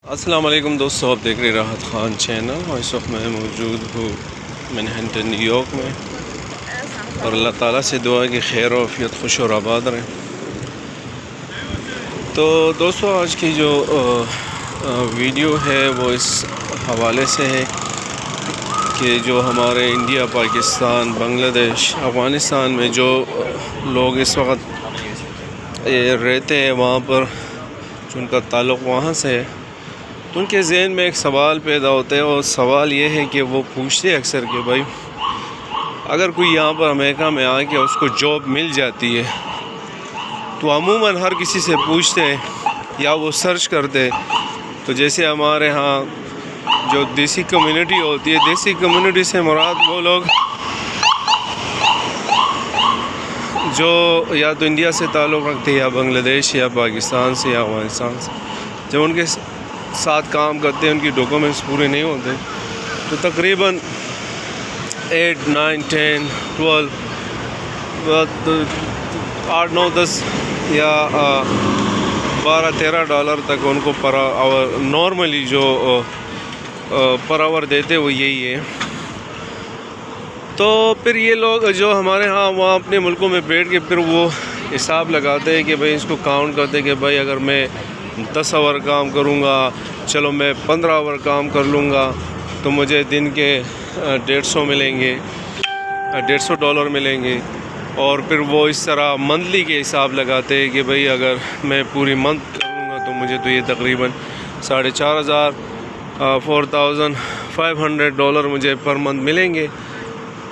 السلام علیکم دوستو، آپ دیکھ رہے راحت خان چینل، اور اس وقت میں موجود ہوں مینہٹن نیو یارک میں، اور اللہ تعالیٰ سے دعا کہ خیر و عافیت خوش اور آباد رہیں۔ تو دوستو، آج کی جو ویڈیو ہے وہ اس حوالے سے ہے کہ جو ہمارے انڈیا، پاکستان، بنگلہ دیش، افغانستان میں جو لوگ اس وقت رہتے ہیں وہاں پر، جو ان کا تعلق وہاں سے ہے، تو ان کے ذہن میں ایک سوال پیدا ہوتا ہے، اور سوال یہ ہے کہ وہ پوچھتے اکثر کہ بھائی اگر کوئی یہاں پر امریکہ میں آ کے اس کو جاب مل جاتی ہے تو عموماً ہر کسی سے پوچھتے ہیں یا وہ سرچ کرتے، تو جیسے ہمارے ہاں جو دیسی کمیونٹی ہوتی ہے، دیسی کمیونٹی سے مراد وہ لوگ جو یا تو انڈیا سے تعلق رکھتے ہیں، یا بنگلہ دیش، یا پاکستان سے، یا افغانستان سے، جب ان کے ساتھ کام کرتے ہیں ان کی ڈاکومنٹس پورے نہیں ہوتے، تو تقریباً 8، 9، 10، 12، 8، 9، 10 یا $12-13 تک ان کو پر آور نارملی جو پر آور دیتے وہ یہی ہے۔ تو پھر یہ لوگ جو ہمارے ہاں وہاں اپنے ملکوں میں بیٹھ کے پھر وہ حساب لگاتے ہیں کہ بھائی اس کو کاؤنٹ کرتے ہیں کہ بھائی اگر میں 10 آور کام کروں گا، چلو میں 15 آور کام کر لوں گا، تو مجھے دن کے $150 ملیں گے، $150 ملیں گے۔ اور پھر وہ اس طرح منتھلی کے حساب لگاتے ہیں کہ بھئی اگر میں پوری منتھ کروں گا تو مجھے تو یہ تقریباً $4,500 $4,500 مجھے پر منتھ ملیں گے۔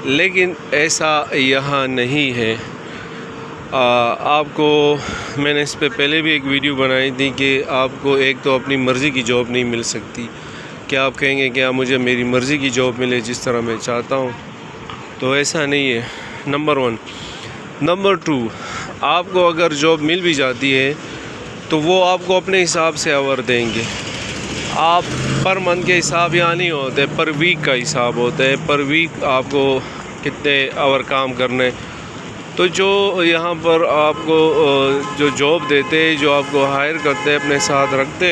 لیکن ایسا یہاں نہیں ہے۔ آپ کو میں نے اس پہ پہلے بھی ایک ویڈیو بنائی تھی کہ آپ کو ایک تو اپنی مرضی کی جاب نہیں مل سکتی، کہ آپ کہیں گے کہ مجھے میری مرضی کی جاب ملے جس طرح میں چاہتا ہوں، تو ایسا نہیں ہے، نمبر 1۔ نمبر 2، آپ کو اگر جاب مل بھی جاتی ہے تو وہ آپ کو اپنے حساب سے آور دیں گے۔ آپ پر منتھ کے حساب یہاں نہیں ہوتے، پر ویک کا حساب ہوتا ہے، پر ویک آپ کو کتنے آور کام کرنے۔ تو جو یہاں پر آپ کو جو جاب دیتے، جو آپ کو ہائر کرتے، اپنے ساتھ رکھتے،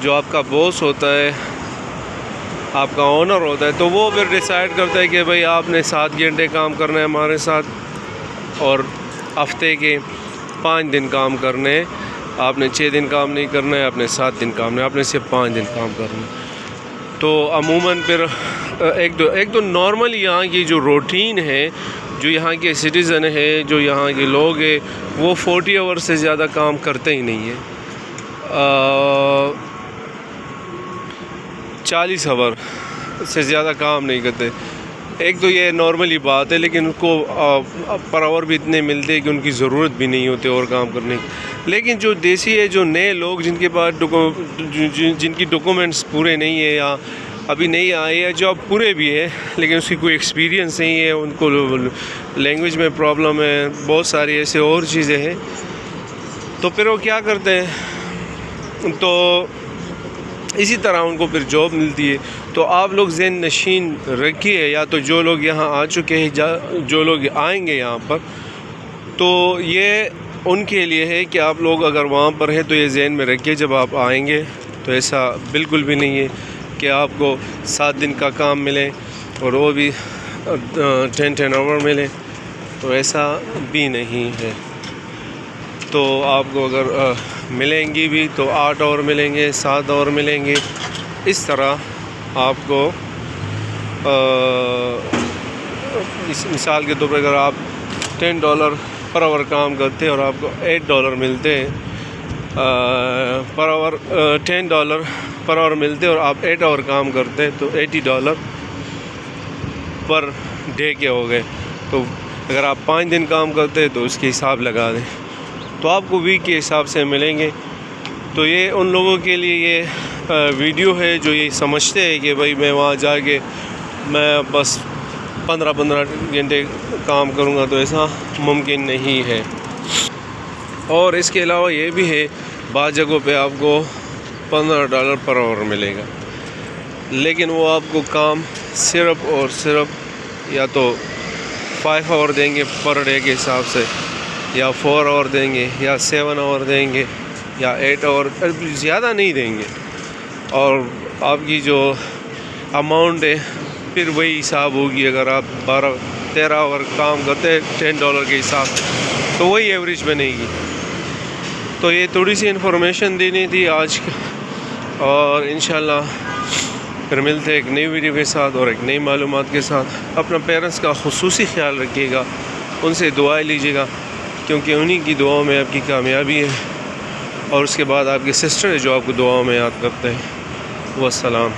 جو آپ کا باس ہوتا ہے، آپ کا اونر ہوتا ہے، تو وہ پھر ڈیسائیڈ کرتا ہے کہ بھئی آپ نے 7 گھنٹے کام کرنا ہے ہمارے ساتھ، اور ہفتے کے 5 دن کام کرنے ہیں۔ آپ نے 6 دن کام نہیں کرنا ہے، آپ نے 7 دن کام نہیں، آپ نے صرف 5 دن کام کرنا ہے۔ تو عموماً پھر ایک تو نارمل یہاں کی جو روٹین ہے، جو یہاں کے سٹیزن ہے، جو یہاں کے لوگ ہیں، وہ 40 آور سے زیادہ کام کرتے ہی نہیں ہیں، 40 آور سے زیادہ کام نہیں کرتے۔ ایک تو یہ نارملی بات ہے، لیکن ان کو پر آور بھی اتنے ملتے ہیں کہ ان کی ضرورت بھی نہیں ہوتی اور کام کرنے کی۔ لیکن جو دیسی ہے، جو نئے لوگ جن کے پاس جن کی ڈاکومنٹس پورے نہیں ہیں، یا ابھی نہیں آئے، یا جو اب پورے بھی ہے لیکن اس کی کوئی ایکسپیرینس نہیں ہے، ان کو لینگویج میں پرابلم ہے، بہت ساری ایسے اور چیزیں ہیں، تو پھر وہ کیا کرتے ہیں، تو اسی طرح ان کو پھر جاب ملتی ہے۔ تو آپ لوگ ذہن نشین رکھیے، یا تو جو لوگ یہاں آ چکے ہیں، جو لوگ آئیں گے یہاں پر، تو یہ ان کے لیے ہے کہ آپ لوگ اگر وہاں پر ہیں تو یہ ذہن میں رکھیے، جب آپ آئیں گے تو ایسا بالکل بھی نہیں ہے کہ آپ کو 7 دن کا کام ملے اور وہ بھی 10 آور ملے، تو ایسا بھی نہیں ہے۔ تو آپ کو اگر ملیں گی بھی تو 8 آور ملیں گے، 7 آور ملیں گے، اس طرح آپ کو اس مثال کے طور پر اگر آپ $10 پر آور کام کرتے اور آپ کو $8 ملتے ہیں، پر آور $10 پر آور ملتے اور آپ 8 آور کام کرتے تو $80 پر ڈے کے ہو گئے۔ تو اگر آپ 5 دن کام کرتے تو اس کے حساب لگا دیں، تو آپ کو ویک کے حساب سے ملیں گے۔ تو یہ ان لوگوں کے لیے یہ ویڈیو ہے جو یہ سمجھتے ہیں کہ بھئی میں وہاں جا کے میں بس 15 گھنٹے کام کروں گا، تو ایسا ممکن نہیں ہے۔ اور اس کے علاوہ یہ بھی ہے، بعض جگہوں پہ آپ کو $15 پر آور ملے گا، لیکن وہ آپ کو کام صرف اور صرف یا تو 5 آور دیں گے پر ڈے کے حساب سے، یا 4 آور دیں گے، یا 7 آور دیں گے، یا 8 آور، زیادہ نہیں دیں گے۔ اور آپ کی جو اماؤنٹ ہے پھر وہی حساب ہوگی. اگر آپ 13 آور کام کرتے ہیں $10 کے حساب تو وہی ایوریج بنے گی. تو یہ تھوڑی سی انفارمیشن دینی تھی آج، اور انشاءاللہ پھر ملتے ہیں ایک نئی ویڈیو کے ساتھ اور ایک نئی معلومات کے ساتھ. اپنا پیرنٹس کا خصوصی خیال رکھیے گا، ان سے دعائیں لیجیے گا، کیونکہ انہی کی دعاؤں میں آپ کی کامیابی ہے، اور اس کے بعد آپ کے سسٹر ہے جو آپ کو دعاؤں میں یاد کرتے ہیں. والسلام.